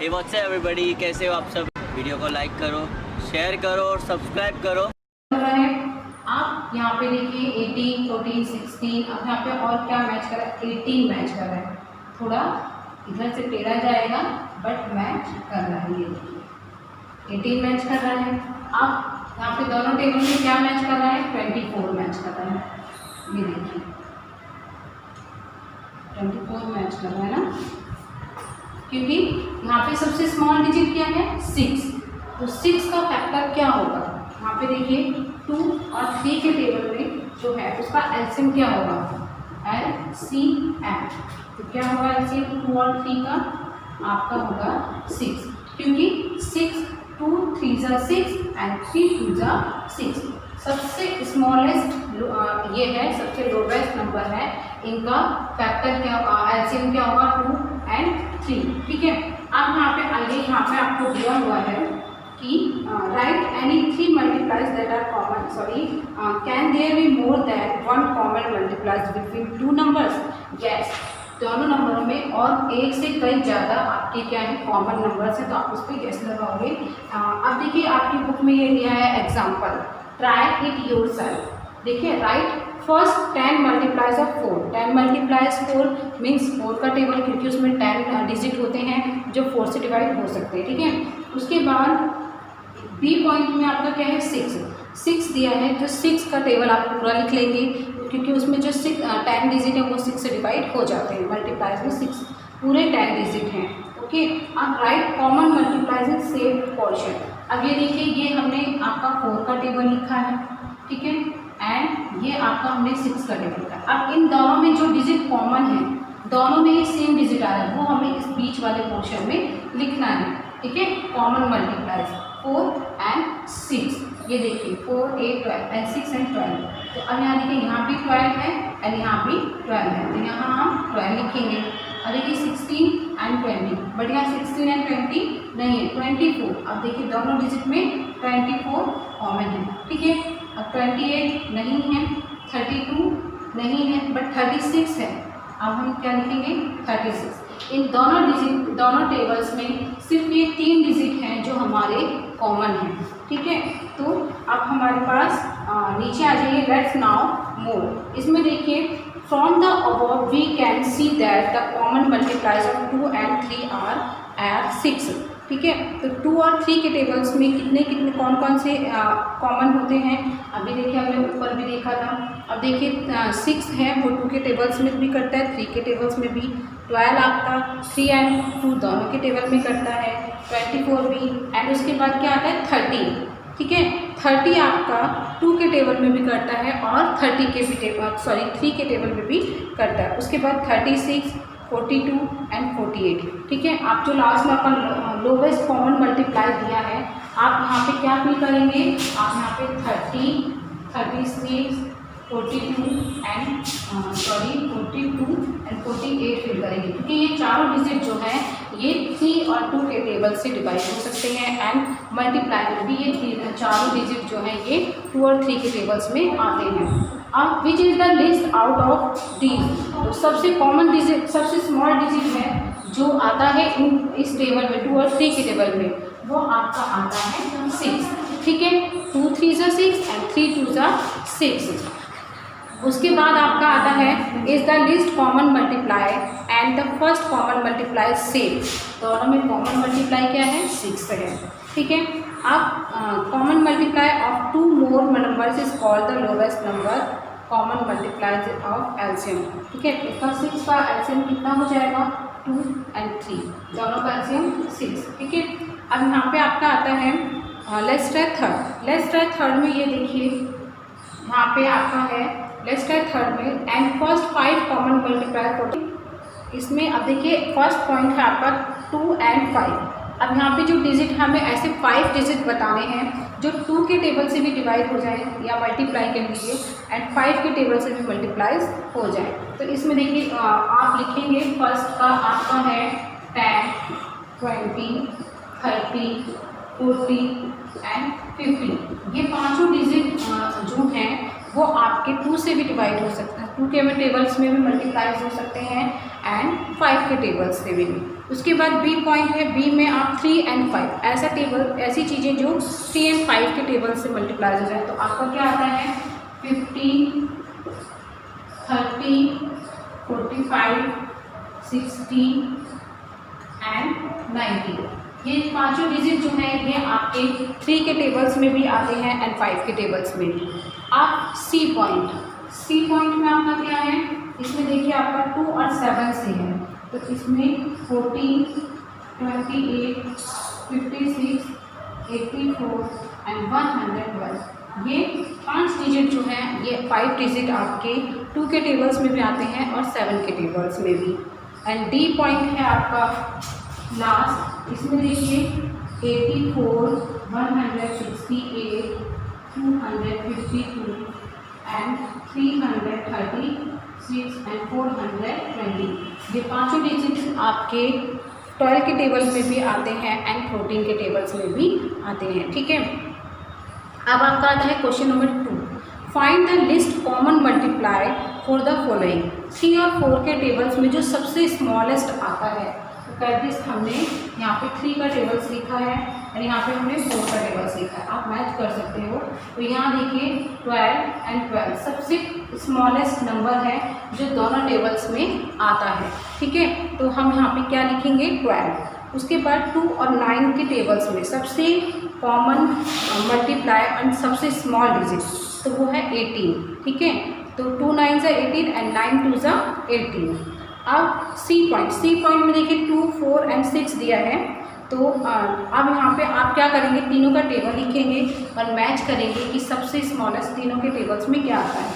Hey what's up everybody, कैसे हो आप सब। वीडियो को लाइक करो, शेयर करो और सब्सक्राइब करो। आप यहाँ पे देखिए 18, 14, 16, अब यहाँ पे और क्या मैच कर रहा है, 18 मैच कर रहा है। थोड़ा इधर से टेढ़ा जाएगा बट मैच कर रहा है। ये देखिए 18 मैच कर रहा है। अब यहाँ पे दोनों टेबल में क्या मैच कर रहा है, 24 मैच कर रहा है। ये देखिए 24 मैच कर रहा है ना, क्योंकि यहाँ पे सबसे स्मॉल डिजिट क्या है, 6। तो 6 का फैक्टर क्या होगा, यहाँ पे देखिए 2 और 3 के टेबल में जो है उसका एलसीएम क्या होगा, LCM। तो क्या होगा एलसीएम 2 और 3 का, आपका होगा 6, क्योंकि 6 2 3 जा 6 एंड 3 2 जा 6। सबसे स्मॉलेस्ट ये है, सबसे लोवेस्ट नंबर है, इनका फैक्टर क्या होगा, एलसीएम क्या होगा 2 एंड 3। ठीक है। अब यहाँ पे आइए, यहाँ पे आपको दिया हुआ है कि write any 3 multiples that are common, sorry can there be more than 1 common multiples between 2 numbers. Yes, दोनों नंबरों में और एक से कई ज़्यादा आपके क्या है, कॉमन नंबर्स हैं, तो आप उस पर गेस लगाओगे। अब देखिए आपकी बुक में ये दिया है एग्जाम्पल, ट्राई इट योरसेल्फ। देखिए right first 10 multiplies of 4, 10 multiplies 4 means 4 का टेबल, क्योंकि उसमें 10 डिजिट होते हैं जो 4 से डिवाइड हो सकते हैं। ठीक है। उसके बाद बी पॉइंट में आपका क्या है, 6 दिया है, जो 6 का टेबल आप पूरा लिख लेंगे, क्योंकि उसमें जो 10 डिजिट है वो 6 से डिवाइड हो जाते हैं। मल्टीप्लाइज में 6 पूरे 10 डिजिट हैं। ओके। अब right common multiplies in same portion. अब ये देखिए, ये हमने आपका 4 का टेबल लिखा है, ठीक है, एंड ये आपका हमने 6 का टेबल लिखा है। अब इन दोनों में जो डिजिट कॉमन है, दोनों में ही सेम डिजिट आ रहा है, वो हमें इस बीच वाले पोर्शन में लिखना है। ठीक है। कॉमन मल्टीप्लाइज 4 एंड 6, ये देखिए 4, 8, 12 एंड 6 एंड 12। तो अब यहाँ देखिए, यहाँ भी 12 है एंड यहाँ भी 12 है, तो यहाँ हम 12 लिखेंगे। अब देखिए 16 एंड 20, बट यहाँ 16 एंड 20 नहीं है, 24। अब देखिए दोनों डिजिट में 24 कॉमन है। ठीक है। अब 28 नहीं है, 32 नहीं है, बट 36 है। अब हम क्या लिखेंगे, 36। इन दोनों टेबल्स में सिर्फ ये 3 डिजिट हैं जो हमारे कॉमन हैं। ठीक है। तो अब हमारे पास नीचे आ जाइए, लेट्स नाउ मोर। इसमें देखिए from the above we can see that the common multiples of 2 and 3 are at 6। ठीक है। तो 2 और 3 के टेबल्स में कितने कौन कौन से कॉमन होते हैं, अभी देखिए हमने ऊपर भी देखा था। अब देखिए 6 है, वो 2 के टेबल्स में भी करता है, 3 के टेबल्स में भी। 12 आपका 3 एंड 2 दोनों के टेबल में करता है, 24 भी, एंड उसके बाद क्या आता है 30। ठीक है। 30 आपका 2 के टेबल में भी करता है और 3 के टेबल में भी करता है। उसके बाद 36, 42 एंड 48। ठीक है। आप जो लास्ट में आपका लोवेस्ट कॉमन मल्टीप्लाई दिया है, आप यहाँ पे क्या फिल करेंगे, आप यहाँ पे 30, 36, 42 एंड 48 फिल करेंगे, क्योंकि ये चारों डिजिट जो है ये 3 और 2 के टेबल से डिवाइड हो सकते हैं, एंड मल्टीप्लाई में भी ये चारों डिजिट जो है ये 2 और 3 के टेबल्स में आते हैं। अब which is the list out of these, तो सबसे कॉमन डिजिट, सबसे स्मॉल डिजिट है जो आता है इस टेबल में 2 और 3 के टेबल में, वो आपका आता है 6। ठीक है। 2 3 जा 6 एंड 3 2 जा 6। उसके बाद आपका आता है is the list common multiply and the first common multiply same. दोनों में कॉमन मल्टीप्लाई क्या है, 6 है। ठीक है। अब common multiply of 2 more numbers is called the lowest number common multiples of LCM. ठीक है। इसका 6 का एलसीएम कितना हो जाएगा, 2 एंड 3, दोनों का एलसीएम 6। ठीक है। अब यहाँ पे आपका आता है let's try third. Let's try third में ये देखिए, यहाँ पे आपका है लेट्स ट्राई थर्ड में एंड फर्स्ट 5 कॉमन मल्टीप्लाई 40। इसमें अब देखिए फर्स्ट पॉइंट है आपका 2 एंड 5। अब यहाँ पे जो डिजिट हमें ऐसे 5 डिजिट बताने हैं जो 2 के टेबल से भी डिवाइड हो जाए या मल्टीप्लाई कर लीजिए, एंड 5 के टेबल से भी मल्टीप्लाइज हो जाए। तो इसमें देखिए आप लिखेंगे, फर्स्ट का आपका है 10, 20, 30, 40 एंड 50। ये पांचों डिजिट जो हैं वो आपके 2 से भी डिवाइड हो सकते हैं, 2 के टेबल्स में भी मल्टीप्लाइज हो सकते हैं एंड 5 के टेबल्स से भी। उसके बाद बी पॉइंट है, बी में आप 3 and 5 ऐसा टेबल, ऐसी चीज़ें जो 3 and 5 के टेबल से मल्टीप्लाई हो जाए। तो आपका क्या आता है 15, 30, 45, 60 एंड 90। ये पांचों डिजिट जो है ये आपके 3 के टेबल्स में भी आते हैं एंड 5 के टेबल्स में भी। आप सी पॉइंट में आपका क्या है, इसमें देखिए आपका 2 और 7 से है, तो इसमें 14, 28, 56, 84 एंड 112। ये 5 डिजिट जो हैं ये 5 डिजिट आपके 2 के टेबल्स में भी आते हैं और 7 के टेबल्स में भी। एंड डी पॉइंट है आपका लास्ट, इसमें देखिए 84, 168, 252 एंड 336 एंड 420। ये पांचों डिजिट आपके 12 के टेबल्स में भी आते हैं एंड 14 के टेबल्स में भी आते हैं। ठीक है, अब आपका आता है question number 2, find the list common multiply for the following. 3 और 4 के टेबल्स में जो सबसे स्मॉलेस्ट आता है, तो कैटिस हमने यहाँ पे 3 का टेबल्स लिखा है और यहाँ पे हमने 4 का टेबल्स लिखा है, आप मैच कर सकते हो। तो यहाँ देखिए 12 एंड 12 सबसे स्मॉलेस्ट नंबर है जो दोनों टेबल्स में आता है। ठीक है, तो हम यहाँ पे क्या लिखेंगे 12। उसके बाद 2 और 9 के टेबल्स में सबसे कॉमन मल्टीप्लाई एंड सबसे स्मॉल डिजिट तो वो है 18। ठीक है, तो 2 9 18 एंड 9 2 18। अब सी पॉइंट में देखिए 2, 4 एंड 6 दिया है, तो अब यहाँ पे आप क्या करेंगे, तीनों का टेबल लिखेंगे और मैच करेंगे कि सबसे स्मॉलेस्ट तीनों के टेबल्स में क्या आता है।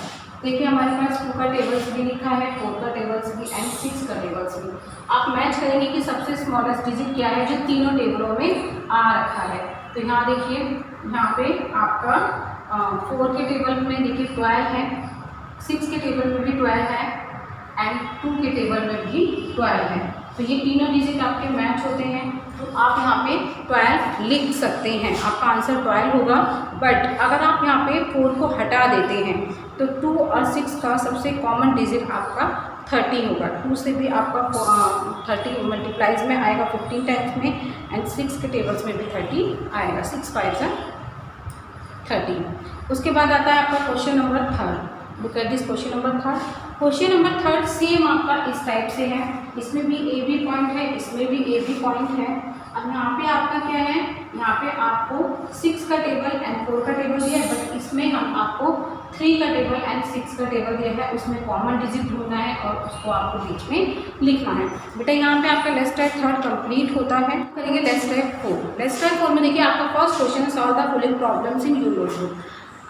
देखिए हमारे पास 2 का टेबल्स भी लिखा है, 4 का टेबल्स भी एंड 6 का टेबल्स भी। आप मैच करेंगे कि सबसे स्मॉलेस्ट डिजिट क्या है जो तीनों टेबलों में आ रखा है। तो यहाँ देखिए, यहाँ पे आपका 4 के टेबल में देखिए 12 है, 6 के टेबल में भी 12 है एंड 2 के टेबल में भी 12 है। तो ये तीनों डिजिट आपके मैच होते हैं, तो आप यहाँ पे 12 लिख सकते हैं, आपका आंसर 12 होगा। बट अगर आप यहाँ पे 4 को हटा देते हैं तो 2 और 6 का सबसे कॉमन डिजिट आपका 30 होगा। 2 से भी आपका 30 मल्टीप्लाइज में आएगा 15 टाइम्स में एंड 6 के टेबल्स में भी 30 आएगा, 6 5 30। उसके बाद आता है आपका question number 3। Look at this question number 3। Question number 3 same आपका इस टाइप से है, इसमें भी ए बी पॉइंट है, इसमें भी ए बी पॉइंट है। अब यहाँ पे आपका क्या है, यहाँ पे आपको 6 का टेबल एंड 4 का टेबल दिया है, बट इसमें हम आपको 3 का टेबल एंड 6 का टेबल दिया है, उसमें कॉमन डिजिट ढूंढना है और उसको आपको बीच में लिखना है। बेटा यहाँ पे आपका लेट्स टाइप 3 कंप्लीट होता है। करेंगे लेट्स टाइप 4। लेट्स टाइप 4 में देखिए आपका फर्स्ट क्वेश्चन है solve the following problems in your notebook.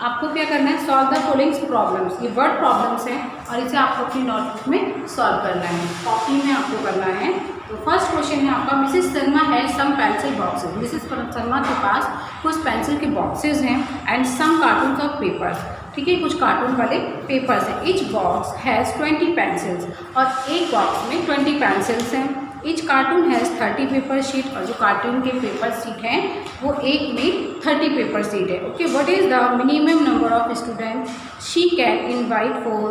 आपको क्या करना है, सॉल्व द फॉलोइंग प्रॉब्लम्स। ये वर्ड प्रॉब्लम्स हैं और इसे आपको अपनी नोटबुक में सॉल्व करना है, कॉपी में आपको करना है। तो फर्स्ट क्वेश्चन है आपका, मिसेस शर्मा है some pencil boxes. Mrs Sharma के पास कुछ पेंसिल के बॉक्सेस हैं and some carton of papers. ठीक है, कुछ कार्टून वाले पेपर्स हैं। ईच बॉक्स हैज़ 20 पेंसिल्स, और एक बॉक्स में 20 पेंसिल्स हैं। Each cartoon has 30 paper sheet, और जो कार्टून के पेपर शीट हैं वो एक में 30 पेपर शीट है। Okay, what is the minimum number of student she can invite for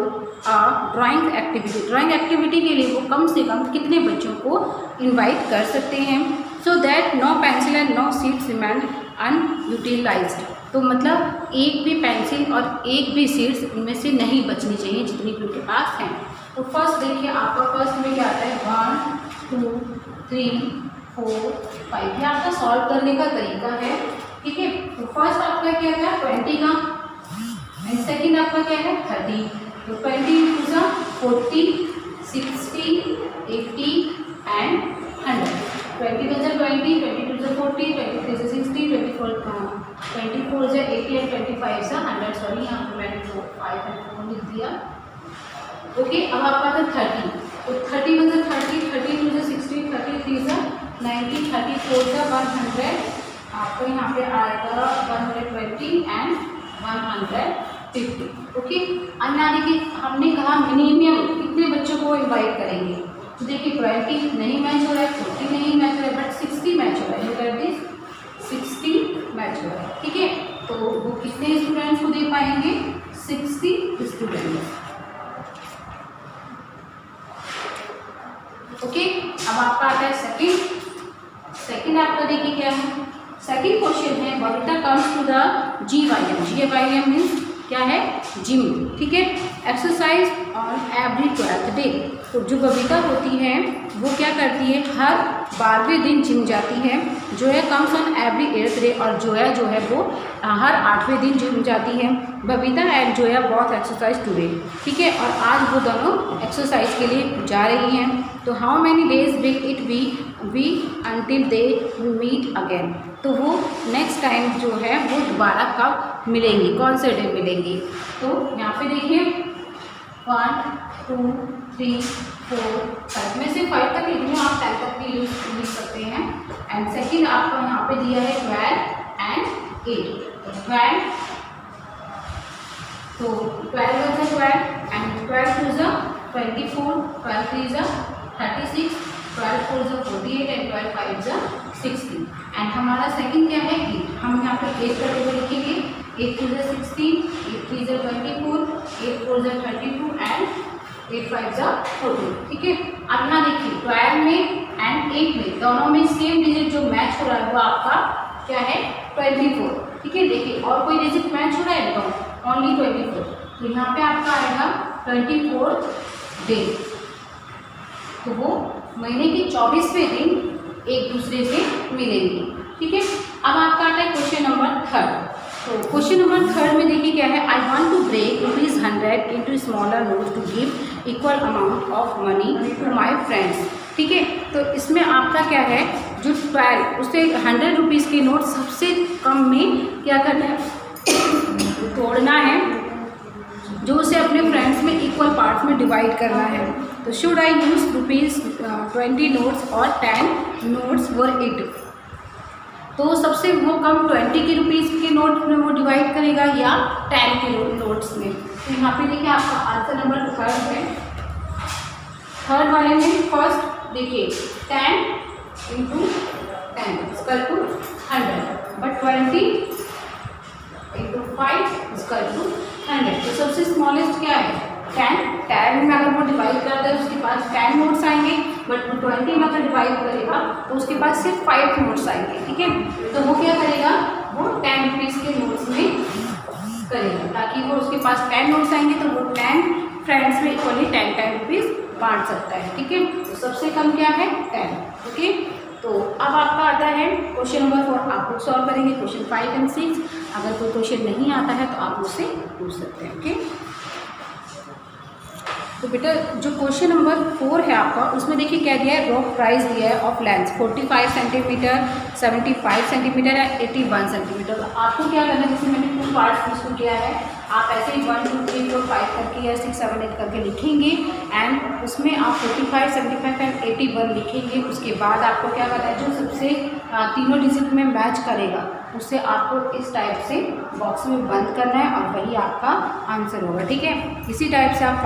a drawing activity. Drawing activity के लिए वो कम से कम कितने बच्चों को इनवाइट कर सकते हैं, so that no pencil and no seeds remain unutilized. तो मतलब एक भी पेंसिल और एक भी सीड्स इनमें से नहीं बचनी चाहिए जितनी भी उनके पास हैं। तो फर्स्ट देखिए आपका फर्स्ट में क्या आता है, 1 2 3 4 5। ये आपका सॉल्व करने का तरीका है। ठीक है, तो फर्स्ट आपका क्या था 20 का एंड सेकेंड आपका क्या है 30। तो 20 2 40, 60, 80 एंड 100। 20 2 20, 22 40, 23 60, 24 80 एंड 25 100। सॉरी, यहाँ पर मैंने 5 एंड 4 लिख दिया। ओके, अब आपका था 30। तो 30 1 30, 32 60, 33 90, 34 100। आपको यहाँ पे आएगा 120 एंड 150। ओके, अब यहाँ देखिए हमने कहा मिनिमम कितने बच्चों को इनवाइट करेंगे। तो देखिए 20 नहीं मैच हो रहा है, 40 नहीं मैच हो रहा है, बट 60 मैच हो रहा है। लुक एट दिस, 60 मैच हो रहा है। ठीक है, तो वो कितने स्टूडेंट्स को दे पाएंगे, 60 स्टूडेंट्स। ओके, अब आपका आता है सेकेंड सेकंड आपका देखिए क्या है, सेकंड क्वेश्चन है Babita comes to the GYM means क्या है, जिम, ठीक है। Exercise on every 12th day, तो जो बबीता होती है वो क्या करती है, हर 12वें दिन जिम जाती है। जो है comes on every 8th day, और जो है वो हर 8वें दिन जिम जाती है। बबीता एंड जोया बहुत एक्सरसाइज टुडे, ठीक है। और आज वो दोनों एक्सरसाइज के लिए जा रही हैं। तो how many days will it be until they meet again, तो वो नेक्स्ट टाइम जो है वो दोबारा कब मिलेंगी, कौन से डे मिलेंगी। तो यहाँ पे देखिए 1 2 3 4 5 में से 5 तक लिख रही हूँ, आप 10 तक भी लिख सकते हैं। एंड सेकंड आपको यहाँ पे दिया है 12 एंड 8, तो 12 तो 12 is 12 and 12 2 is 24, 12 3 is 36, 12 4 is 48 and 12 5 is 60। And हमारा सेकंड क्या है, 8। हम यहाँ पे 8 का टेबल लिखेंगे, 8 2 is 16, 8 3 is 24, 8 4 is 32 and 8 5 is 14, ठीक है। अब यहाँ देखिए 12 में एंड 8 में दोनों में सेम डिजिट जो मैच हो रहा है वो आपका क्या है, 24, ठीक है। देखिए और कोई डिजिट मैच हो रहा है तो ओनली 24, तो यहाँ पे आपका आएगा 24 डे, तो वो महीने के 24वें दिन एक दूसरे से मिलेंगे, ठीक है। अब आपका आता है क्वेश्चन नंबर 3। तो क्वेश्चन नंबर 3 में देखिए क्या है, I want to break ₹100 into smaller note to give equal amount of money to my friends, ठीक है। तो इसमें आपका क्या है, जो 12 उससे 100 रुपीज़ के नोट सबसे कम में क्या करना है, तोड़ना है, जो उसे अपने फ्रेंड्स में इक्वल पार्ट्स में डिवाइड करना है। तो शुड आई यूज़ ₹20 नोट्स और 10 नोट्स वर इट, तो सबसे वो कम 20 के रुपीज़ के नोट में वो डिवाइड करेगा या 10 के नोट्स में। तो यहाँ पे देखिए आपका आंसर नंबर 3 है। थर्ड वाले में फर्स्ट देखिए 10 into 10 equal to 100, but 20 into 5 equal to 100। तो सबसे स्मॉलेस्ट क्या है, 10 में अगर वो डिवाइड करता है उसके पास 10 नोट्स आएंगे, बट वो 20 में अगर डिवाइड करेगा तो उसके पास सिर्फ 5 नोट्स आएंगे, ठीक है। तो वो क्या करेगा, वो 10 रुपीज़ के नोट्स में करेगा, ताकि वो उसके पास 10 नोट्स आएंगे तो वो 10 फ्रेंड्स में इक्वली 10 रुपीज़ बांट सकता है, ठीक है। तो सबसे कम क्या है, 10, ओके। तो अब आपका आता है क्वेश्चन नंबर 4, आप लोग सॉल्व करेंगे क्वेश्चन 5 एंड 6। अगर कोई क्वेश्चन नहीं आता है तो आप मुझसे पूछ सकते हैं, ओके। तो बेटा जो क्वेश्चन नंबर 4 है आपका, उसमें देखिए क्या दिया है, रॉक प्राइस दिया है ऑफ लेंथ 45 सेंटीमीटर, 75 सेंटीमीटर या 81 सेंटीमीटर। तो आपको क्या करना है, जैसे मैंने 2 पार्ट्स इसको किया है, आप ऐसे ही 1 2 3 4 5 करके या 6 7 8 करके लिखेंगे एंड उसमें आप 45 75 एंड 81 लिखेंगे। उसके बाद आपको क्या करना है, जो सबसे तीनों डिजिट में मैच करेगा उससे आपको इस टाइप से बॉक्स में बंद करना है और वही आपका आंसर होगा, ठीक है। इसी टाइप से आप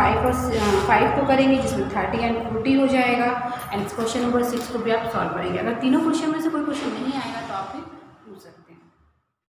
5 को करेंगे जिसमें 30 एंड 40 हो जाएगा। एंड क्वेश्चन नंबर 6 को भी आप सॉल्व करेंगे। अगर तीनों क्वेश्चन में से कोई क्वेश्चन नहीं आएगा तो आप पूछ सकते हैं।